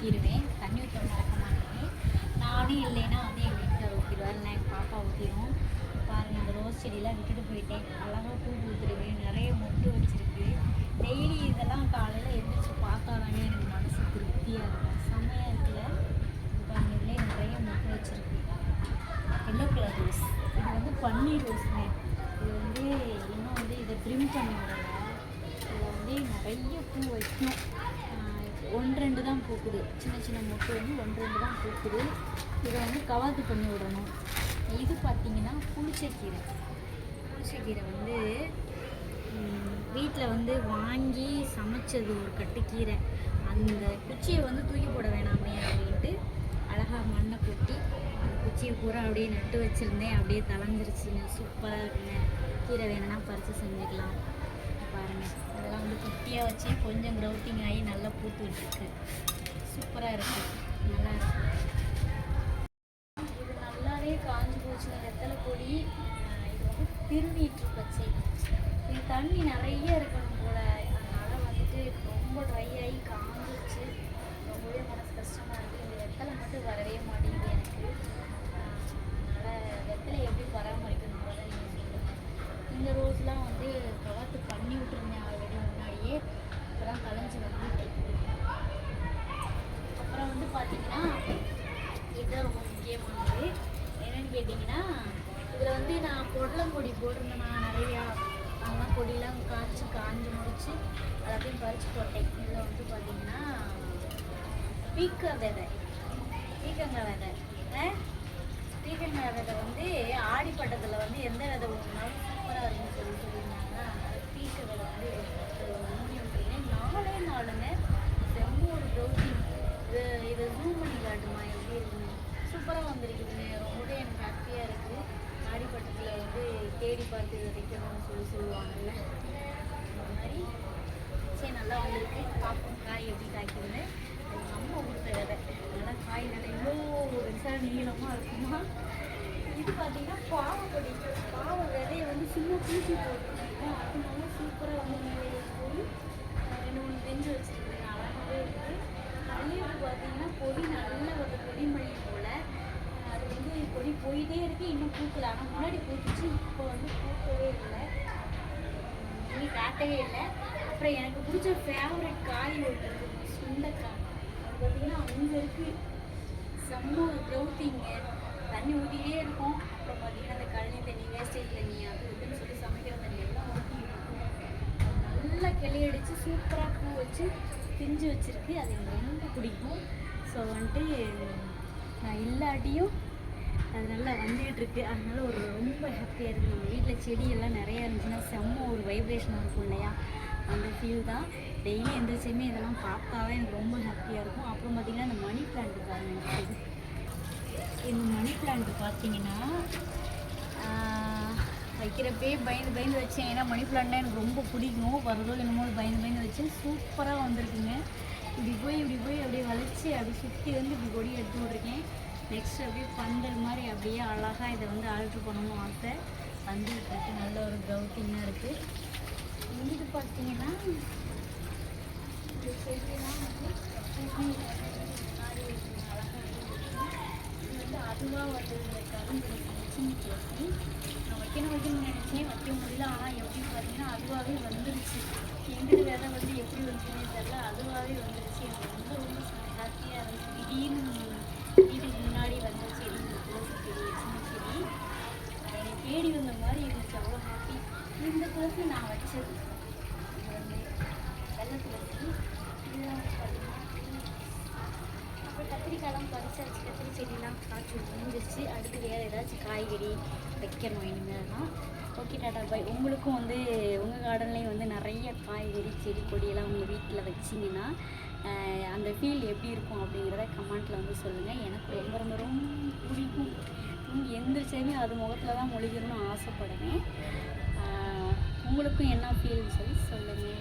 ஊற்றிடுவேன். தண்ணி ஊற்ற மறக்க மாட்டேன். நானும் இல்லைன்னா வந்து எங்கள் வீட்டுக்காரர் ஊற்றிடுவார், இல்லை எங்கள் பாப்பா ஊற்றிடும். பாருங்கள், இந்த ரோஸ் செடியெலாம் விட்டுட்டு போயிட்டேன். அழகாக பூ பூத்துருக்கு, நிறைய மொட்டு வச்சுருக்கு. டெய்லி இதெல்லாம் காலையில் எழுந்திரிச்சு பார்த்தாதாங்க எனக்கு மனசு திருப்தியாக இருக்கும். செம்மையாக இருக்குல்ல. பாருங்கள், இதுலேயே நிறைய மொட்டு வச்சுருக்கு. Yellow colour rose. இது வந்து பன்னீர் ரோஸுங்க. இது வந்து இன்னும் வந்து இதை ட்ரிம் பண்ணி விடலை. இதில் வந்து நிறைய பூ வைக்கும். ஒன்று ரெண்டு தான் பூக்குது. சின்ன சின்ன மொட்டு வந்து ஒன்று ரெண்டு தான் பூக்குது. இதை வந்து கவாத்து பண்ணி விடணும். இது பார்த்திங்கன்னா புளிச்சக்கீரை. புளிச்சக்கீரை வந்து வீட்டில் வந்து வாங்கி சமைச்சது ஒரு கட்டுக்கீரை. அந்த குச்சியை வந்து தூக்கி போட வேணாமே அப்படின்ட்டு அழகாக மண்ணை கொட்டி அந்த குச்சியை பூரா அப்படியே நட்டு வச்சுருந்தேன். அப்படியே தளைஞ்சிருச்சுங்க. சூப்பராக இருக்குங்க. கீரை வேணும்னா பறித்து செஞ்சுக்கலாம். பாருங்கள், அதெல்லாம் வந்து குட்டியாக வச்சு கொஞ்சம் க்ரௌத்திங் ஆகி நல்லா பூத்து விட்டுருக்கு. சூப்பராக இருக்குது, நல்லா இருக்குது. இது நல்லாவே காஞ்சி போச்சுங்க. வெத்தலை பொடி. இது வந்து திருநீற்று பச்சை. இது தண்ணி நிறைய இருக்கணும் போல். அதனால் வந்துட்டு ரொம்ப ட்ரை ஆகி காஞ்சிச்சு. ரொம்பவே மனசு கஷ்டமாக இருக்குது. இந்த வெத்தலை மட்டும் வரவே மாட்டேங்குது எனக்கு. அதனால் வெத்தலை எப்படி பராமரிக்கணும் போல நீங்கள் சொல்லுங்கள். இந்த ரோஸ்லாம் வந்து கவாத்து பண்ணி விட்டுருந்தேன் ஆல்ரெடி முன்னாடியே. இப்போதான் கலைஞ்சி வந்துட்டு. அப்புறம் வந்து பார்த்திங்கன்னா இதுதான் ரொம்ப முக்கியமானது. என்னென்னு கேட்டிங்கன்னா, இதில் வந்து நான் பொடலங்கொடி போட்டிருந்தேன். நான் நிறையா அதெல்லாம் கொடியெலாம் காஞ்சி முடிச்சு எல்லாத்தையும் பறித்து போட்டேன். இதில் வந்து பார்த்திங்கன்னா பீக்கங்காய் விதை பீக்கங்காய் விதை வந்து ஆடிப்பட்டத்தில் வந்து எந்த விதை ஒன்றாலும் சூப்பராக இருக்குன்னு சொல்லியிருந்தாங்க. அதனால் பீக்க விதை வந்து ஊனி விட்டுருக்கேன். நாளுங்க செம்ம ஒரு ப்ரோட்டீன். இதை ஜூம் பண்ணி காட்டுமா எப்படி இருக்குன்னு. சூப்பராக வந்திருக்குதுங்க. ரொம்பவே எனக்கு ஹாப்பியாக இருக்குது. ஆடிப்பட்டத்தில் வந்து தேடி பார்த்து இதை வைக்கணும்னு சொல்லுவாங்கல்ல, அந்த மாதிரி சரி நல்லா வந்திருக்கு. பார்ப்போம் காய் எப்படி காய்க்குதுன்னு. எங்கள் அம்மா கொடுத்த விதை. நல்லா காய் நல்லா இவ்வளோ பெருசாக நீளமாக இருக்குமா. இது பார்த்திங்கன்னா பாவப்பொடி. பாவ விதையை வந்து சும்மா பூச்சி போட்டுருக்கோம். அது நல்லா சூப்பராக வந்து மேலே போய் 2-3 பெஞ்சு வச்சுருக்கேன். அழகாகவே இருக்குது. அதுலேயும் பார்த்திங்கன்னா பொடி நல்லா ஒரு கொடிமல்லி போல். அது வந்து கொடி போயிட்டே இருக்குது. இன்னும் பூக்கலை. ஆனால் முன்னாடி பூத்துச்சு. இப்போ வந்து பூக்கவே இல்லை, இனி காட்டவே இல்லை. அப்புறம் எனக்கு பிடிச்ச ஃபேவரட் காய் ஒன்று இருக்குது, சுண்டைக்காய். அது பார்த்திங்கன்னா அங்கே இருக்குது. செம்ம ஒரு க்ரௌத்திங்க. தண்ணி ஊற்றிக்கிட்டே இருக்கும். அப்புறம் பார்த்திங்கன்னா அந்த கழனி தண்ணி, வேஸ்டேஜ் தண்ணி, அது இதுன்னு சொல்லி சமைக்கிற தண்ணி எல்லாம் ஊற்றிக்கிட்டு இருக்கும். நல்லா கிளையடிச்சு சூப்பராக பூ வச்சு பிஞ்சு வச்சுருக்கு. அது எனக்கு ரொம்ப பிடிக்கும். ஸோ வந்துட்டு நான் இல்லாட்டியும் அது நல்லா வந்துகிட்ருக்கு. அதனால ஒரு ரொம்ப ஹாப்பியாக இருக்குது. நம்ம வீட்டில் செடியெல்லாம் நிறையா இருந்துச்சுன்னா செம்ம ஒரு வைப்ரேஷனாக இருக்கும் இல்லையா, அந்த ஃபீல் தான். டெய்லி எந்திரிச்சுமே இதெல்லாம் பார்த்தாவே எனக்கு ரொம்ப ஹாப்பியாக இருக்கும். அப்புறம் பார்த்திங்கன்னா இந்த மணி பிளான்ட்டு பாருங்கள். இந்த மணி பிளான்ட்டு பார்த்தீங்கன்னா வைக்கிறப்பே பயந்து வச்சேன். ஏன்னா மணி பிளான்ட்னா எனக்கு ரொம்ப பிடிக்கும். வரதோ என்னமோ பயந்து வச்சேன். சூப்பராக வந்திருக்குங்க. இப்படி போய் அப்படியே வளைச்சி அப்படியே சுற்றி வந்து இப்படி கொடி எடுத்து விட்ருக்கேன். நெக்ஸ்ட் அப்படியே பந்தல் மாதிரி அப்படியே அழகாக இதை வந்து ஆல்ட்ரு பண்ணணும் ஆசை. வந்துருக்கு. நல்ல ஒரு க்ரௌத்திங்காக இருக்குது. இங்கிட்டு பார்த்தீங்கன்னா இந்த செடியெல்லாம் வந்து அழகாக இது வந்து அதுவாக வந்து கரும்பு சின்ன துளசி. நான் வைக்கணும்னு நினச்சேன், வைக்க முடியல. ஆனால் எப்படி பார்த்தீங்கன்னா அதுவாகவே வந்துருச்சு. எங்கிட்ட விதை வந்து எப்படி வந்துச்சுன்னே தெரியல, அதுவாகவே வந்துருச்சு. எனக்கு ரொம்ப ஹாப்பியாக இருந்துச்சு. திடீர்னு வீட்டுக்கு முன்னாடி வந்த செடி, துளசி செடி, சின்ன செடி என்னை தேடி வந்த மாதிரி இருந்துச்சு. அவ்வளோ ஹாப்பி. இந்த துளசி நான் வச்சது வந்து வெள்ளை துளசி. இதெல்லாம் பார்த்தீங்கன்னா அப்புறம் கத்திரிக்காயெல்லாம் பறிச்சாச்சு. கத்திரி செடியெலாம் காய்ச்சி முடிஞ்சிருச்சு. அடுத்து வேறு ஏதாச்சும் காய்கறி வைக்கணும் இனிமேல் தான். ஓகே, டாடா பாய். உங்களுக்கும் வந்து உங்கள் கார்டன்லேயும் வந்து நிறைய காய்கறி செடி கொடியெல்லாம் உங்கள் வீட்டில் வச்சிங்கன்னா அந்த ஃபீல் எப்படி இருக்கும் அப்படிங்கிறத கமெண்ட்டில் வந்து சொல்லுங்கள். எனக்கு ரொம்ப ரொம்ப ரொம்ப பிடிக்கும். எந்திரிச்சதுமே அது முகத்தில் தான் மொழிகிறணும்னு ஆசைப்படுவேன். உங்களுக்கும் என்ன ஃபீல்னு சொல்லி சொல்லுங்கள்.